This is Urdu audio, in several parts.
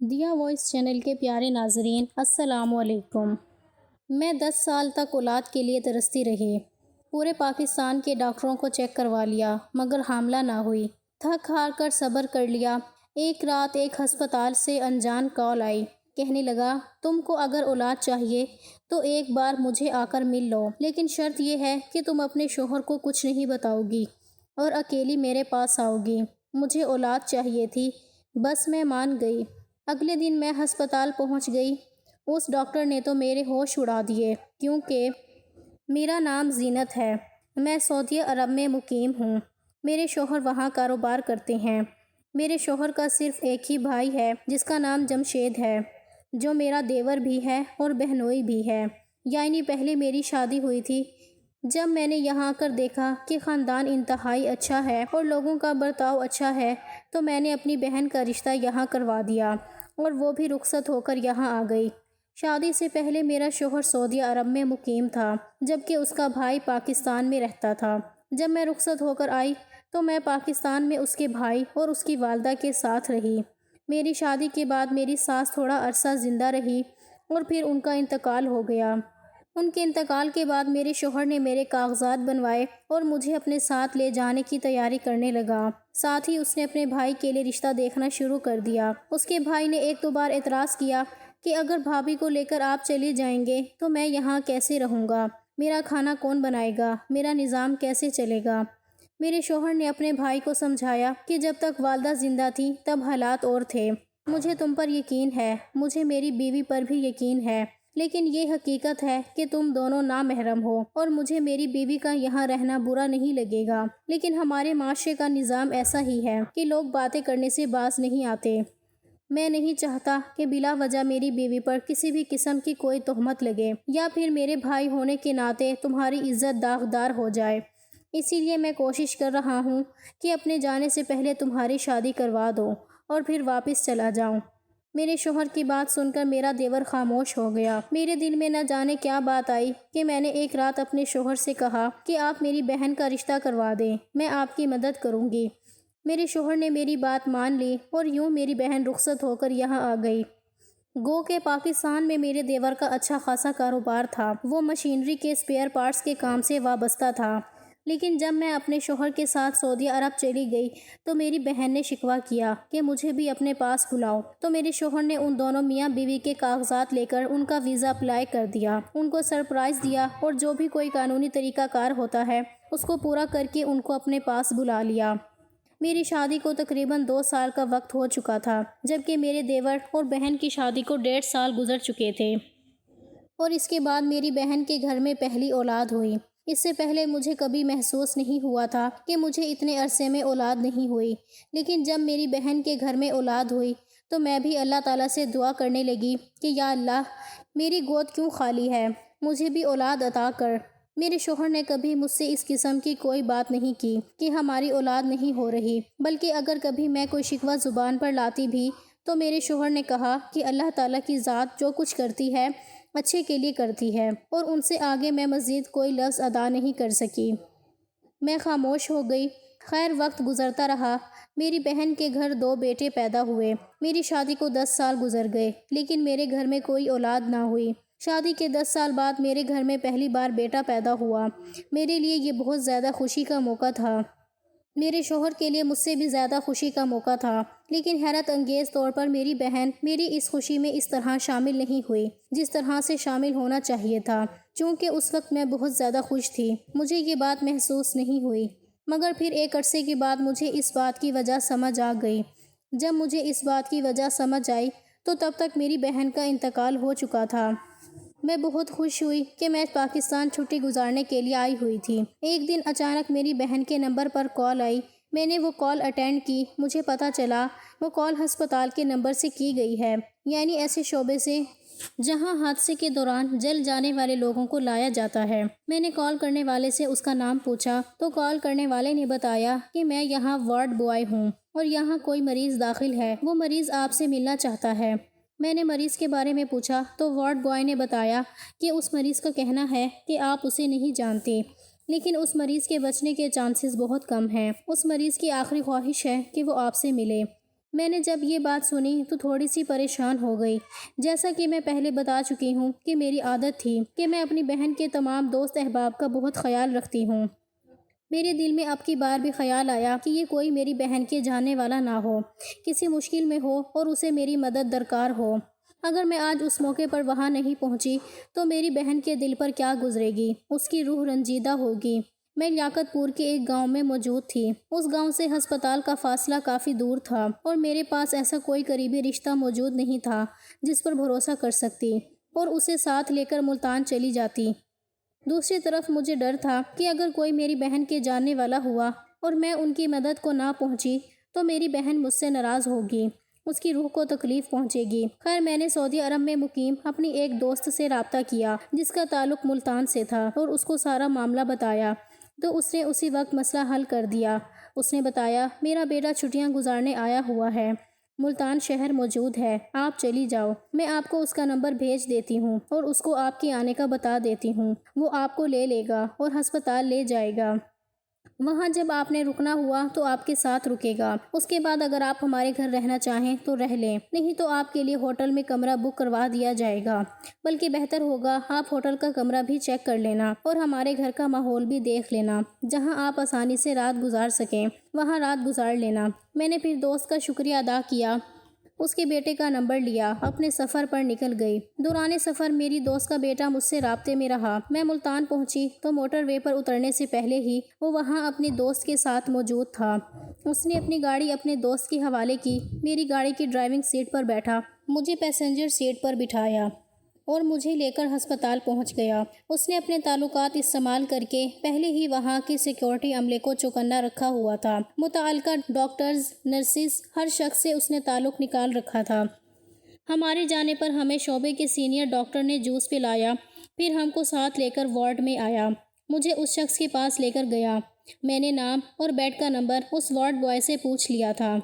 دیا وائس چینل کے پیارے ناظرین السلام علیکم۔ میں 10 سال تک اولاد کے لیے ترستی رہی۔ پورے پاکستان کے ڈاکٹروں کو چیک کروا لیا مگر حاملہ نہ ہوئی۔ تھک ہار کر صبر کر لیا۔ ایک رات ایک ہسپتال سے انجان کال آئی، کہنے لگا تم کو اگر اولاد چاہیے تو ایک بار مجھے آ کر مل لو، لیکن شرط یہ ہے کہ تم اپنے شوہر کو کچھ نہیں بتاؤ گی اور اکیلی میرے پاس آؤ گی۔ مجھے اولاد چاہیے تھی، بس میں مان گئی۔ اگلے دن میں ہسپتال پہنچ گئی۔ اس ڈاکٹر نے تو میرے ہوش اڑا دیے، کیونکہ میرا نام زینت ہے۔ میں سعودی عرب میں مقیم ہوں۔ میرے شوہر وہاں کاروبار کرتے ہیں۔ میرے شوہر کا صرف ایک ہی بھائی ہے جس کا نام جمشید ہے، جو میرا دیور بھی ہے اور بہنوئی بھی ہے، یعنی پہلے میری شادی ہوئی تھی۔ جب میں نے یہاں آ کر دیکھا کہ خاندان انتہائی اچھا ہے اور لوگوں کا برتاؤ اچھا ہے تو میں نے اپنی بہن کا رشتہ یہاں کروا دیا اور وہ بھی رخصت ہو کر یہاں آ گئی۔ شادی سے پہلے میرا شوہر سعودی عرب میں مقیم تھا، جبکہ اس کا بھائی پاکستان میں رہتا تھا۔ جب میں رخصت ہو کر آئی تو میں پاکستان میں اس کے بھائی اور اس کی والدہ کے ساتھ رہی۔ میری شادی کے بعد میری ساس تھوڑا عرصہ زندہ رہی اور پھر ان کا انتقال ہو گیا۔ ان کے انتقال کے بعد میرے شوہر نے میرے کاغذات بنوائے اور مجھے اپنے ساتھ لے جانے کی تیاری کرنے لگا۔ ساتھ ہی اس نے اپنے بھائی کے لیے رشتہ دیکھنا شروع کر دیا۔ اس کے بھائی نے ایک دو بار اعتراض کیا کہ اگر بھابھی کو لے کر آپ چلے جائیں گے تو میں یہاں کیسے رہوں گا؟ میرا کھانا کون بنائے گا؟ میرا نظام کیسے چلے گا؟ میرے شوہر نے اپنے بھائی کو سمجھایا کہ جب تک والدہ زندہ تھی تب حالات اور تھے۔ مجھے تم پر یقین ہے، مجھے میری بیوی پر بھی یقین ہے، لیکن یہ حقیقت ہے کہ تم دونوں نامحرم ہو اور مجھے میری بیوی کا یہاں رہنا برا نہیں لگے گا، لیکن ہمارے معاشرے کا نظام ایسا ہی ہے کہ لوگ باتیں کرنے سے باز نہیں آتے۔ میں نہیں چاہتا کہ بلا وجہ میری بیوی پر کسی بھی قسم کی کوئی تہمت لگے یا پھر میرے بھائی ہونے کے ناطے تمہاری عزت داغدار ہو جائے۔ اسی لیے میں کوشش کر رہا ہوں کہ اپنے جانے سے پہلے تمہاری شادی کروا دو اور پھر واپس چلا جاؤں۔ میرے شوہر کی بات سن کر میرا دیور خاموش ہو گیا۔ میرے دل میں نہ جانے کیا بات آئی کہ میں نے ایک رات اپنے شوہر سے کہا کہ آپ میری بہن کا رشتہ کروا دیں، میں آپ کی مدد کروں گی۔ میرے شوہر نے میری بات مان لی اور یوں میری بہن رخصت ہو کر یہاں آ گئی۔ گو کہ پاکستان میں میرے دیور کا اچھا خاصا کاروبار تھا، وہ مشینری کے اسپیئر پارٹس کے کام سے وابستہ تھا، لیکن جب میں اپنے شوہر کے ساتھ سعودی عرب چلی گئی تو میری بہن نے شکوہ کیا کہ مجھے بھی اپنے پاس بلاؤ، تو میرے شوہر نے ان دونوں میاں بیوی کے کاغذات لے کر ان کا ویزا اپلائی کر دیا، ان کو سرپرائز دیا اور جو بھی کوئی قانونی طریقہ کار ہوتا ہے اس کو پورا کر کے ان کو اپنے پاس بلا لیا۔ میری شادی کو تقریباً 2 سال کا وقت ہو چکا تھا، جبکہ میرے دیور اور بہن کی شادی کو 1.5 سال گزر چکے تھے، اور اس کے بعد میری بہن کے گھر میں پہلی اولاد ہوئی۔ اس سے پہلے مجھے کبھی محسوس نہیں ہوا تھا کہ مجھے اتنے عرصے میں اولاد نہیں ہوئی، لیکن جب میری بہن کے گھر میں اولاد ہوئی تو میں بھی اللہ تعالیٰ سے دعا کرنے لگی کہ یا اللہ، میری گود کیوں خالی ہے، مجھے بھی اولاد عطا کر۔ میرے شوہر نے کبھی مجھ سے اس قسم کی کوئی بات نہیں کی کہ ہماری اولاد نہیں ہو رہی، بلکہ اگر کبھی میں کوئی شکوہ زبان پر لاتی بھی تو میرے شوہر نے کہا کہ اللہ تعالیٰ کی ذات جو کچھ کرتی ہے اچھے کے لیے کرتی ہے، اور ان سے آگے میں مزید کوئی لفظ ادا نہیں کر سکی۔ میں خاموش ہو گئی۔ خیر، وقت گزرتا رہا۔ میری بہن کے گھر 2 بیٹے پیدا ہوئے۔ میری شادی کو 10 سال گزر گئے، لیکن میرے گھر میں کوئی اولاد نہ ہوئی۔ شادی کے 10 سال بعد میرے گھر میں پہلی بار بیٹا پیدا ہوا۔ میرے لیے یہ بہت زیادہ خوشی کا موقع تھا۔ میرے شوہر کے لیے مجھ سے بھی زیادہ خوشی کا موقع تھا، لیکن حیرت انگیز طور پر میری بہن میری اس خوشی میں اس طرح شامل نہیں ہوئی جس طرح سے شامل ہونا چاہیے تھا، چونکہ اس وقت میں بہت زیادہ خوش تھی۔ مجھے یہ بات محسوس نہیں ہوئی، مگر پھر ایک عرصے کے بعد مجھے اس بات کی وجہ سمجھ آ گئی۔ جب مجھے اس بات کی وجہ سمجھ آئی تو تب تک میری بہن کا انتقال ہو چکا تھا۔ میں بہت خوش ہوئی کہ میں پاکستان چھٹی گزارنے کے لیے آئی ہوئی تھی۔ ایک دن اچانک میری بہن کے نمبر پر کال آئی۔ میں نے وہ کال اٹینڈ کی۔ مجھے پتہ چلا وہ کال ہسپتال کے نمبر سے کی گئی ہے، یعنی ایسے شعبے سے جہاں حادثے کے دوران جل جانے والے لوگوں کو لایا جاتا ہے۔ میں نے کال کرنے والے سے اس کا نام پوچھا تو کال کرنے والے نے بتایا کہ میں یہاں وارڈ بوائے ہوں اور یہاں کوئی مریض داخل ہے، وہ مریض آپ سے ملنا چاہتا ہے۔ میں نے مریض کے بارے میں پوچھا تو وارڈ بوائے نے بتایا کہ اس مریض کا کہنا ہے کہ آپ اسے نہیں جانتے، لیکن اس مریض کے بچنے کے چانسز بہت کم ہیں۔ اس مریض کی آخری خواہش ہے کہ وہ آپ سے ملے۔ میں نے جب یہ بات سنی تو تھوڑی سی پریشان ہو گئی۔ جیسا کہ میں پہلے بتا چکی ہوں کہ میری عادت تھی کہ میں اپنی بہن کے تمام دوست احباب کا بہت خیال رکھتی ہوں۔ میرے دل میں اب کی بار بھی خیال آیا کہ یہ کوئی میری بہن کے جاننے والا نہ ہو، کسی مشکل میں ہو اور اسے میری مدد درکار ہو۔ اگر میں آج اس موقع پر وہاں نہیں پہنچی تو میری بہن کے دل پر کیا گزرے گی؟ اس کی روح رنجیدہ ہوگی۔ میں لیاقت پور کے ایک گاؤں میں موجود تھی۔ اس گاؤں سے ہسپتال کا فاصلہ کافی دور تھا اور میرے پاس ایسا کوئی قریبی رشتہ موجود نہیں تھا جس پر بھروسہ کر سکتی اور اسے ساتھ لے کر ملتان چلی جاتی۔ دوسری طرف مجھے ڈر تھا کہ اگر کوئی میری بہن کے جاننے والا ہوا اور میں ان کی مدد کو نہ پہنچی تو میری بہن مجھ سے ناراض ہوگی، اس کی روح کو تکلیف پہنچے گی۔ خیر، میں نے سعودی عرب میں مقیم اپنی ایک دوست سے رابطہ کیا جس کا تعلق ملتان سے تھا اور اس کو سارا معاملہ بتایا تو اس نے اسی وقت مسئلہ حل کر دیا۔ اس نے بتایا، میرا بیٹا چھٹیاں گزارنے آیا ہوا ہے، ملتان شہر موجود ہے، آپ چلی جاؤ، میں آپ کو اس کا نمبر بھیج دیتی ہوں اور اس کو آپ کے آنے کا بتا دیتی ہوں، وہ آپ کو لے لے گا اور ہسپتال لے جائے گا۔ وہاں جب آپ نے رکنا ہوا تو آپ کے ساتھ رکے گا۔ اس کے بعد اگر آپ ہمارے گھر رہنا چاہیں تو رہ لیں، نہیں تو آپ کے لیے ہوٹل میں کمرہ بک کروا دیا جائے گا۔ بلکہ بہتر ہوگا آپ ہوٹل کا کمرہ بھی چیک کر لینا اور ہمارے گھر کا ماحول بھی دیکھ لینا، جہاں آپ آسانی سے رات گزار سکیں، وہاں رات گزار لینا۔ میں نے پھر دوست کا شکریہ ادا کیا، اس کے بیٹے کا نمبر لیا، اپنے سفر پر نکل گئی۔ دوران سفر میری دوست کا بیٹا مجھ سے رابطے میں رہا۔ میں ملتان پہنچی تو موٹر وے پر اترنے سے پہلے ہی وہ وہاں اپنے دوست کے ساتھ موجود تھا۔ اس نے اپنی گاڑی اپنے دوست کے حوالے کی، میری گاڑی کی ڈرائیونگ سیٹ پر بیٹھا، مجھے پیسنجر سیٹ پر بٹھایا اور مجھے لے کر ہسپتال پہنچ گیا۔ اس نے اپنے تعلقات استعمال کر کے پہلے ہی وہاں کے سیکیورٹی عملے کو چوکنا رکھا ہوا تھا۔ متعلقہ ڈاکٹرز، نرسز، ہر شخص سے اس نے تعلق نکال رکھا تھا۔ ہمارے جانے پر ہمیں شعبے کے سینئر ڈاکٹر نے جوس پلایا، پھر ہم کو ساتھ لے کر وارڈ میں آیا، مجھے اس شخص کے پاس لے کر گیا۔ میں نے نام اور بیڈ کا نمبر اس وارڈ بوائے سے پوچھ لیا تھا۔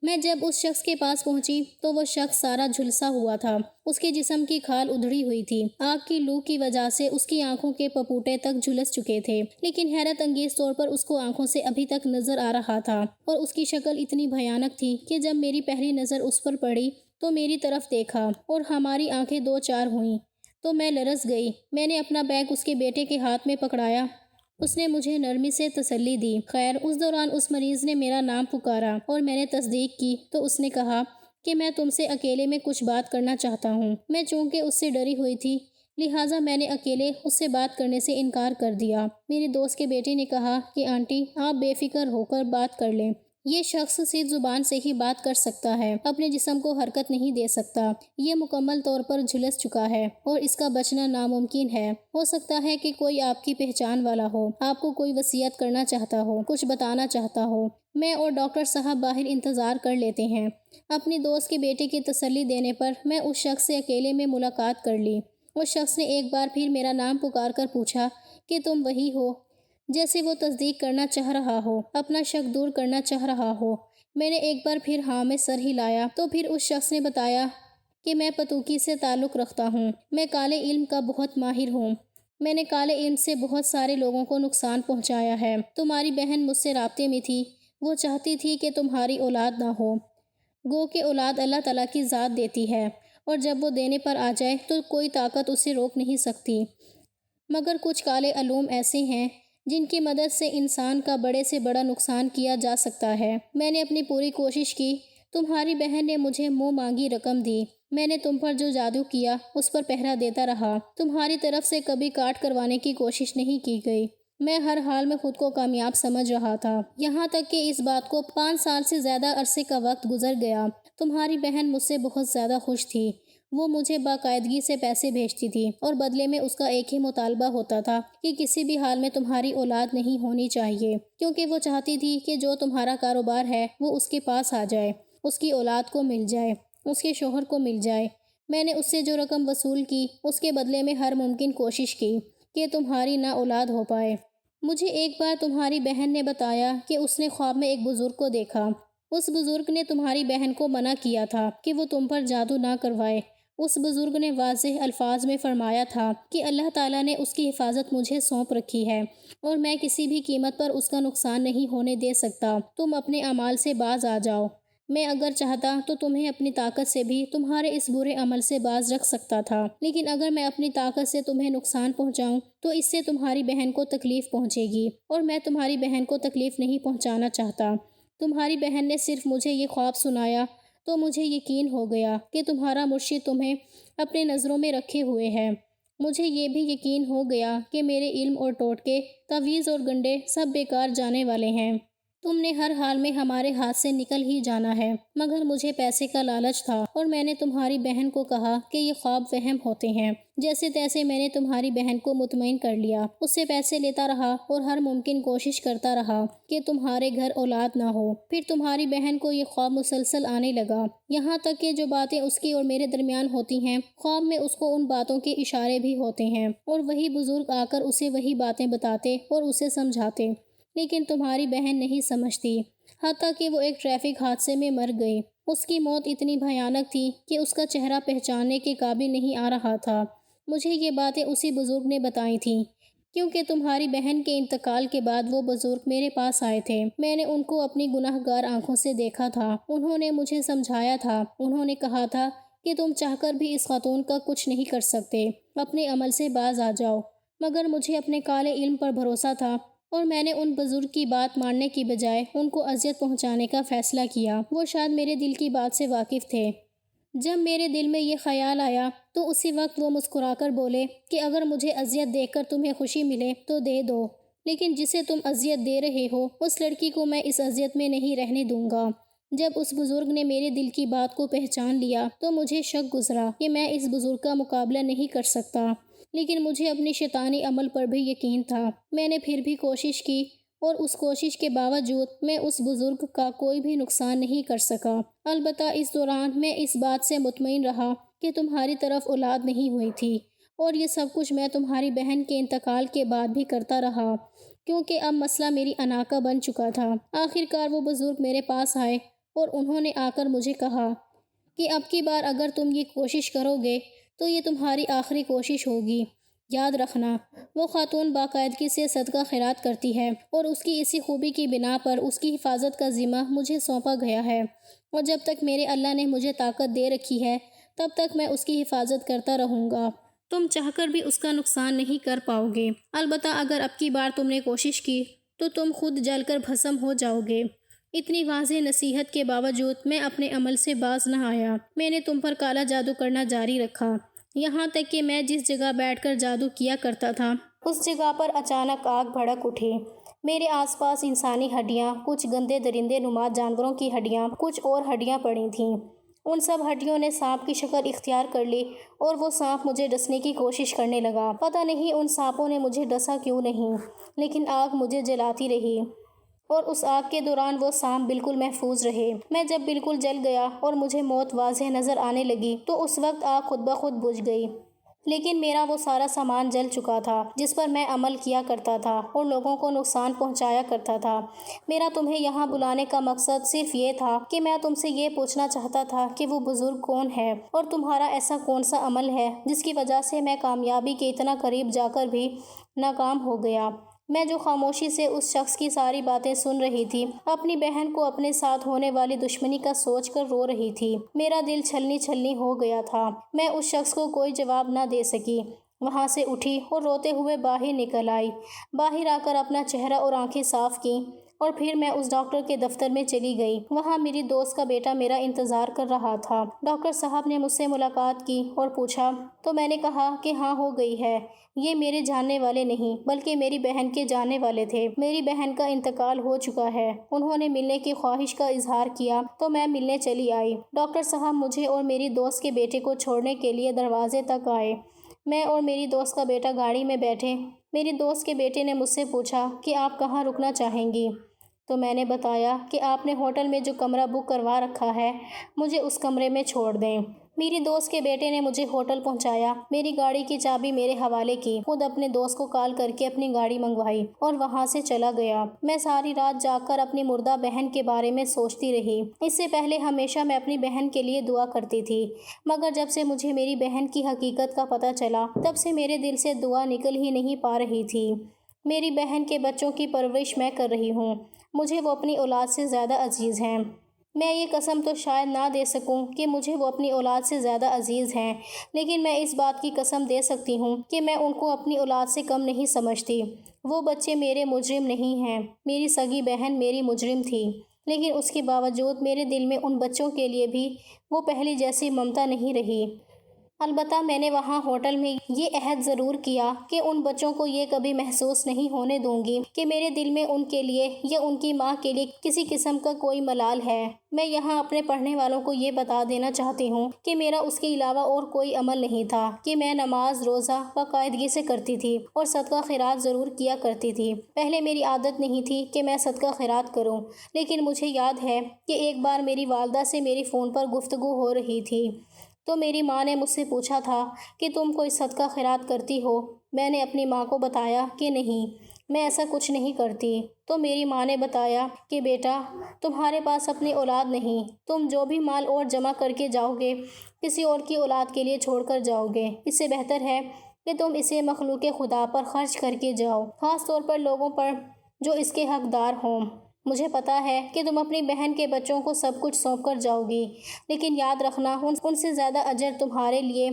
میں جب اس شخص کے پاس پہنچی تو وہ شخص سارا جھلسا ہوا تھا، اس کے جسم کی کھال ادھڑی ہوئی تھی، آگ کی لو کی وجہ سے اس کی آنکھوں کے پپوٹے تک جھلس چکے تھے، لیکن حیرت انگیز طور پر اس کو آنکھوں سے ابھی تک نظر آ رہا تھا اور اس کی شکل اتنی بھیانک تھی کہ جب میری پہلی نظر اس پر پڑی تو میری طرف دیکھا اور ہماری آنکھیں دو چار ہوئیں تو میں لرز گئی۔ میں نے اپنا بیگ اس کے بیٹے کے ہاتھ میں پکڑایا، اس نے مجھے نرمی سے تسلی دی۔ خیر، اس دوران اس مریض نے میرا نام پکارا اور میں نے تصدیق کی تو اس نے کہا کہ میں تم سے اکیلے میں کچھ بات کرنا چاہتا ہوں۔ میں چونکہ اس سے ڈری ہوئی تھی لہٰذا میں نے اکیلے اس سے بات کرنے سے انکار کر دیا۔ میری دوست کے بیٹے نے کہا کہ آنٹی آپ بے فکر ہو کر بات کر لیں، یہ شخص صرف زبان سے ہی بات کر سکتا ہے، اپنے جسم کو حرکت نہیں دے سکتا، یہ مکمل طور پر جھلس چکا ہے اور اس کا بچنا ناممکن ہے۔ ہو سکتا ہے کہ کوئی آپ کی پہچان والا ہو، آپ کو کوئی وصیت کرنا چاہتا ہو، کچھ بتانا چاہتا ہو۔ میں اور ڈاکٹر صاحب باہر انتظار کر لیتے ہیں۔ اپنی دوست کے بیٹے کی تسلی دینے پر میں اس شخص سے اکیلے میں ملاقات کر لی۔ اس شخص نے ایک بار پھر میرا نام پکار کر پوچھا کہ تم وہی ہو، جیسے وہ تصدیق کرنا چاہ رہا ہو، اپنا شک دور کرنا چاہ رہا ہو۔ میں نے ایک بار پھر ہاں میں سر ہلایا تو پھر اس شخص نے بتایا کہ میں پتوکی سے تعلق رکھتا ہوں، میں کالے علم کا بہت ماہر ہوں، میں نے کالے علم سے بہت سارے لوگوں کو نقصان پہنچایا ہے۔ تمہاری بہن مجھ سے رابطے میں تھی، وہ چاہتی تھی کہ تمہاری اولاد نہ ہو، گو کہ اولاد اللہ تعالیٰ کی ذات دیتی ہے اور جب وہ دینے پر آ جائے تو کوئی طاقت اسے روک نہیں سکتی، مگر کچھ کالے علوم ایسے ہیں جن کی مدد سے انسان کا بڑے سے بڑا نقصان کیا جا سکتا ہے۔ میں نے اپنی پوری کوشش کی، تمہاری بہن نے مجھے منہ مانگی رقم دی، میں نے تم پر جو جادو کیا اس پر پہرا دیتا رہا، تمہاری طرف سے کبھی کاٹ کروانے کی کوشش نہیں کی گئی، میں ہر حال میں خود کو کامیاب سمجھ رہا تھا، یہاں تک کہ اس بات کو 5 سال سے زیادہ عرصے کا وقت گزر گیا۔ تمہاری بہن مجھ سے بہت زیادہ خوش تھی، وہ مجھے باقاعدگی سے پیسے بھیجتی تھی اور بدلے میں اس کا ایک ہی مطالبہ ہوتا تھا کہ کسی بھی حال میں تمہاری اولاد نہیں ہونی چاہیے، کیونکہ وہ چاہتی تھی کہ جو تمہارا کاروبار ہے وہ اس کے پاس آ جائے، اس کی اولاد کو مل جائے، اس کے شوہر کو مل جائے۔ میں نے اس سے جو رقم وصول کی اس کے بدلے میں ہر ممکن کوشش کی کہ تمہاری نہ اولاد ہو پائے۔ مجھے ایک بار تمہاری بہن نے بتایا کہ اس نے خواب میں ایک بزرگ کو دیکھا، اس بزرگ نے تمہاری بہن کو منع کیا تھا کہ وہ تم پر جادو نہ کروائے۔ اس بزرگ نے واضح الفاظ میں فرمایا تھا کہ اللہ تعالیٰ نے اس کی حفاظت مجھے سونپ رکھی ہے اور میں کسی بھی قیمت پر اس کا نقصان نہیں ہونے دے سکتا، تم اپنے اعمال سے باز آ جاؤ۔ میں اگر چاہتا تو تمہیں اپنی طاقت سے بھی تمہارے اس برے عمل سے باز رکھ سکتا تھا، لیکن اگر میں اپنی طاقت سے تمہیں نقصان پہنچاؤں تو اس سے تمہاری بہن کو تکلیف پہنچے گی، اور میں تمہاری بہن کو تکلیف نہیں پہنچانا چاہتا۔ تمہاری بہن نے صرف مجھے یہ خواب سنایا تو مجھے یقین ہو گیا کہ تمہارا مرشد تمہیں اپنے نظروں میں رکھے ہوئے ہے۔ مجھے یہ بھی یقین ہو گیا کہ میرے علم اور ٹوٹکے، تعویذ اور گنڈے سب بیکار جانے والے ہیں۔ تم نے ہر حال میں ہمارے ہاتھ سے نکل ہی جانا ہے، مگر مجھے پیسے کا لالچ تھا اور میں نے تمہاری بہن کو کہا کہ یہ خواب وہم ہوتے ہیں۔ جیسے تیسے میں نے تمہاری بہن کو مطمئن کر لیا، اس سے پیسے لیتا رہا اور ہر ممکن کوشش کرتا رہا کہ تمہارے گھر اولاد نہ ہو۔ پھر تمہاری بہن کو یہ خواب مسلسل آنے لگا، یہاں تک کہ جو باتیں اس کی اور میرے درمیان ہوتی ہیں، خواب میں اس کو ان باتوں کے اشارے بھی ہوتے ہیں، اور وہی بزرگ آ کر اسے وہی باتیں بتاتے اور اسے سمجھاتے، لیکن تمہاری بہن نہیں سمجھتی، حتیٰ کہ وہ ایک ٹریفک حادثے میں مر گئی۔ اس کی موت اتنی بھیانک تھی کہ اس کا چہرہ پہچاننے کے قابل نہیں آ رہا تھا۔ مجھے یہ باتیں اسی بزرگ نے بتائی تھیں، کیونکہ تمہاری بہن کے انتقال کے بعد وہ بزرگ میرے پاس آئے تھے۔ میں نے ان کو اپنی گناہ گار آنکھوں سے دیکھا تھا۔ انہوں نے مجھے سمجھایا تھا، انہوں نے کہا تھا کہ تم چاہ کر بھی اس خاتون کا کچھ نہیں کر سکتے، اپنے عمل سے باز آ جاؤ، مگر مجھے اپنے کالے علم پر بھروسہ تھا، اور میں نے ان بزرگ کی بات ماننے کی بجائے ان کو اذیت پہنچانے کا فیصلہ کیا۔ وہ شاید میرے دل کی بات سے واقف تھے۔ جب میرے دل میں یہ خیال آیا تو اسی وقت وہ مسکرا کر بولے کہ اگر مجھے اذیت دیکھ کر تمہیں خوشی ملے تو دے دو، لیکن جسے تم اذیت دے رہے ہو اس لڑکی کو میں اس اذیت میں نہیں رہنے دوں گا۔ جب اس بزرگ نے میرے دل کی بات کو پہچان لیا تو مجھے شک گزرا کہ میں اس بزرگ کا مقابلہ نہیں کر سکتا، لیکن مجھے اپنی شیطانی عمل پر بھی یقین تھا۔ میں نے پھر بھی کوشش کی، اور اس کوشش کے باوجود میں اس بزرگ کا کوئی بھی نقصان نہیں کر سکا۔ البتہ اس دوران میں اس بات سے مطمئن رہا کہ تمہاری طرف اولاد نہیں ہوئی تھی، اور یہ سب کچھ میں تمہاری بہن کے انتقال کے بعد بھی کرتا رہا، کیونکہ اب مسئلہ میری انا کا بن چکا تھا۔ آخر کار وہ بزرگ میرے پاس آئے اور انہوں نے آ کر مجھے کہا کہ اب کی بار اگر تم یہ کوشش کرو گے تو یہ تمہاری آخری کوشش ہوگی۔ یاد رکھنا، وہ خاتون باقاعدگی سے صدقہ خیرات کرتی ہے، اور اس کی اسی خوبی کی بنا پر اس کی حفاظت کا ذمہ مجھے سونپا گیا ہے، اور جب تک میرے اللہ نے مجھے طاقت دے رکھی ہے تب تک میں اس کی حفاظت کرتا رہوں گا۔ تم چاہ کر بھی اس کا نقصان نہیں کر پاؤ گے، البتہ اگر اب کی بار تم نے کوشش کی تو تم خود جل کر بھسم ہو جاؤ گے۔ اتنی واضح نصیحت کے باوجود میں اپنے عمل سے باز نہ آیا۔ میں نے تم پر کالا جادو کرنا جاری رکھا، یہاں تک کہ میں جس جگہ بیٹھ کر جادو کیا کرتا تھا اس جگہ پر اچانک آگ بھڑک اٹھی۔ میرے آس پاس انسانی ہڈیاں، کچھ گندے درندے نما جانوروں کی ہڈیاں، کچھ اور ہڈیاں پڑی تھیں۔ ان سب ہڈیوں نے سانپ کی شکل اختیار کر لی، اور وہ سانپ مجھے ڈسنے کی کوشش کرنے لگا۔ پتہ نہیں ان سانپوں نے مجھے ڈسا کیوں نہیں، لیکن آگ مجھے جلاتی رہی، اور اس آگ کے دوران وہ سانپ بالکل محفوظ رہے۔ میں جب بالکل جل گیا اور مجھے موت واضح نظر آنے لگی تو اس وقت آگ خود بخود بجھ گئی، لیکن میرا وہ سارا سامان جل چکا تھا جس پر میں عمل کیا کرتا تھا اور لوگوں کو نقصان پہنچایا کرتا تھا۔ میرا تمہیں یہاں بلانے کا مقصد صرف یہ تھا کہ میں تم سے یہ پوچھنا چاہتا تھا کہ وہ بزرگ کون ہے، اور تمہارا ایسا کون سا عمل ہے جس کی وجہ سے میں کامیابی کے اتنا قریب جا کر بھی ناکام ہو گیا۔ میں جو خاموشی سے اس شخص کی ساری باتیں سن رہی تھی، اپنی بہن کو اپنے ساتھ ہونے والی دشمنی کا سوچ کر رو رہی تھی۔ میرا دل چھلنی چھلنی ہو گیا تھا۔ میں اس شخص کو کوئی جواب نہ دے سکی، وہاں سے اٹھی اور روتے ہوئے باہر نکل آئی۔ باہر آ کر اپنا چہرہ اور آنکھیں صاف کیں، اور پھر میں اس ڈاکٹر کے دفتر میں چلی گئی۔ وہاں میری دوست کا بیٹا میرا انتظار کر رہا تھا۔ ڈاکٹر صاحب نے مجھ سے ملاقات کی اور پوچھا تو میں نے کہا کہ ہاں ہو گئی ہے۔ یہ میرے جاننے والے نہیں بلکہ میری بہن کے جاننے والے تھے۔ میری بہن کا انتقال ہو چکا ہے۔ انہوں نے ملنے کی خواہش کا اظہار کیا تو میں ملنے چلی آئی۔ ڈاکٹر صاحب مجھے اور میری دوست کے بیٹے کو چھوڑنے کے لیے دروازے تک آئے۔ میں اور میری دوست کا بیٹا گاڑی میں بیٹھے۔ میری دوست کے بیٹے نے مجھ سے پوچھا کہ آپ کہاں رکنا چاہیں گی، تو میں نے بتایا کہ آپ نے ہوٹل میں جو کمرہ بک کروا رکھا ہے مجھے اس کمرے میں چھوڑ دیں۔ میری دوست کے بیٹے نے مجھے ہوٹل پہنچایا، میری گاڑی کی چابی میرے حوالے کی، خود اپنے دوست کو کال کر کے اپنی گاڑی منگوائی اور وہاں سے چلا گیا۔ میں ساری رات جاگ کر اپنی مردہ بہن کے بارے میں سوچتی رہی۔ اس سے پہلے ہمیشہ میں اپنی بہن کے لیے دعا کرتی تھی، مگر جب سے مجھے میری بہن کی حقیقت کا پتہ چلا تب سے میرے دل سے دعا نکل ہی نہیں پا رہی تھی۔ میری بہن کے بچوں کی پرورش میں کر رہی ہوں، مجھے وہ اپنی اولاد سے زیادہ عزیز ہیں۔ میں یہ قسم تو شاید نہ دے سکوں کہ مجھے وہ اپنی اولاد سے زیادہ عزیز ہیں، لیکن میں اس بات کی قسم دے سکتی ہوں کہ میں ان کو اپنی اولاد سے کم نہیں سمجھتی۔ وہ بچے میرے مجرم نہیں ہیں۔ میری سگی بہن میری مجرم تھی، لیکن اس کے باوجود میرے دل میں ان بچوں کے لیے بھی وہ پہلی جیسی ممتا نہیں رہی۔ البتہ میں نے وہاں ہوٹل میں یہ عہد ضرور کیا کہ ان بچوں کو یہ کبھی محسوس نہیں ہونے دوں گی کہ میرے دل میں ان کے لیے یا ان کی ماں کے لیے کسی قسم کا کوئی ملال ہے۔ میں یہاں اپنے پڑھنے والوں کو یہ بتا دینا چاہتی ہوں کہ میرا اس کے علاوہ اور کوئی عمل نہیں تھا، کہ میں نماز روزہ باقاعدگی سے کرتی تھی اور صدقہ خیرات ضرور کیا کرتی تھی۔ پہلے میری عادت نہیں تھی کہ میں صدقہ خیرات کروں، لیکن مجھے یاد ہے کہ ایک بار میری والدہ سے میری فون پر گفتگو ہو رہی تھی تو میری ماں نے مجھ سے پوچھا تھا کہ تم کوئی صدقہ خیرات کرتی ہو؟ میں نے اپنی ماں کو بتایا کہ نہیں، میں ایسا کچھ نہیں کرتی۔ تو میری ماں نے بتایا کہ بیٹا، تمہارے پاس اپنی اولاد نہیں، تم جو بھی مال اور جمع کر کے جاؤ گے کسی اور کی اولاد کے لیے چھوڑ کر جاؤ گے۔ اس سے بہتر ہے کہ تم اسے مخلوق خدا پر خرچ کر کے جاؤ، خاص طور پر لوگوں پر جو اس کے حقدار ہوں۔ مجھے پتا ہے کہ تم اپنی بہن کے بچوں کو سب کچھ سونپ کر جاؤ گی، لیکن یاد رکھنا ان سے زیادہ اجر تمہارے لیے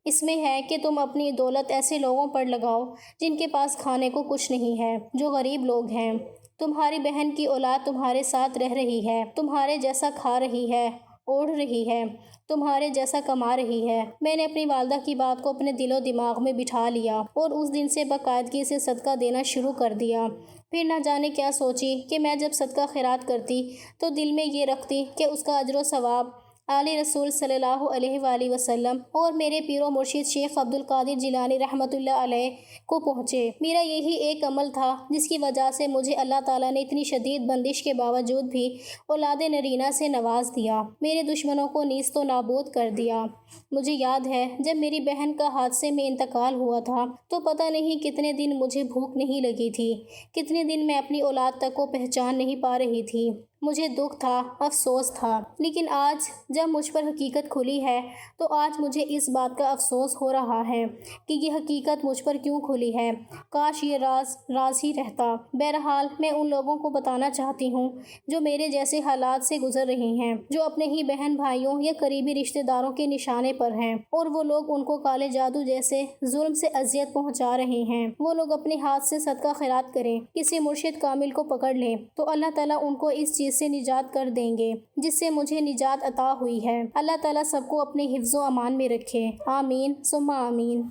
اس میں ہے کہ تم اپنی دولت ایسے لوگوں پر لگاؤ جن کے پاس کھانے کو کچھ نہیں ہے، جو غریب لوگ ہیں۔ تمہاری بہن کی اولاد تمہارے ساتھ رہ رہی ہے، تمہارے جیسا کھا رہی ہے، اوڑھ رہی ہے، تمہارے جیسا کما رہی ہے۔ میں نے اپنی والدہ کی بات کو اپنے دل و دماغ میں بٹھا لیا اور اس دن سے باقاعدگی سے صدقہ دینا شروع کر دیا۔ پھر نہ جانے کیا سوچی کہ میں جب صدقہ خیرات کرتی تو دل میں یہ رکھتی کہ اس کا اجر و ثواب آل رسول صلی اللہ علیہ وآلہ وسلم اور میرے پیر و مرشد شیخ عبد القادر جیلانی رحمۃ اللہ علیہ کو پہنچے۔ میرا یہی ایک عمل تھا جس کی وجہ سے مجھے اللہ تعالیٰ نے اتنی شدید بندش کے باوجود بھی اولاد نرینہ سے نواز دیا، میرے دشمنوں کو نیست و نابود کر دیا۔ مجھے یاد ہے جب میری بہن کا حادثے میں انتقال ہوا تھا تو پتہ نہیں کتنے دن مجھے بھوک نہیں لگی تھی، کتنے دن میں اپنی اولاد تک کو پہچان نہیں پا رہی تھی۔ مجھے دکھ تھا، افسوس تھا، لیکن آج جب مجھ پر حقیقت کھلی ہے تو آج مجھے اس بات کا افسوس ہو رہا ہے کہ یہ حقیقت مجھ پر کیوں کھلی ہے۔ کاش یہ راز ہی رہتا۔ بہرحال میں ان لوگوں کو بتانا چاہتی ہوں جو میرے جیسے حالات سے گزر رہے ہیں، جو اپنے ہی بہن بھائیوں یا قریبی رشتہ داروں کے نشانے پر ہیں اور وہ لوگ ان کو کالے جادو جیسے ظلم سے اذیت پہنچا رہے ہیں، وہ لوگ اپنے ہاتھ سے صدقہ خیرات کریں، کسی مرشد کامل کو پکڑ لیں تو اللہ تعالیٰ ان کو اس چیز سے نجات کر دیں گے جس سے مجھے نجات عطا ہوئی ہے۔ اللہ تعالیٰ سب کو اپنے حفظ و امان میں رکھے، آمین ثم آمین۔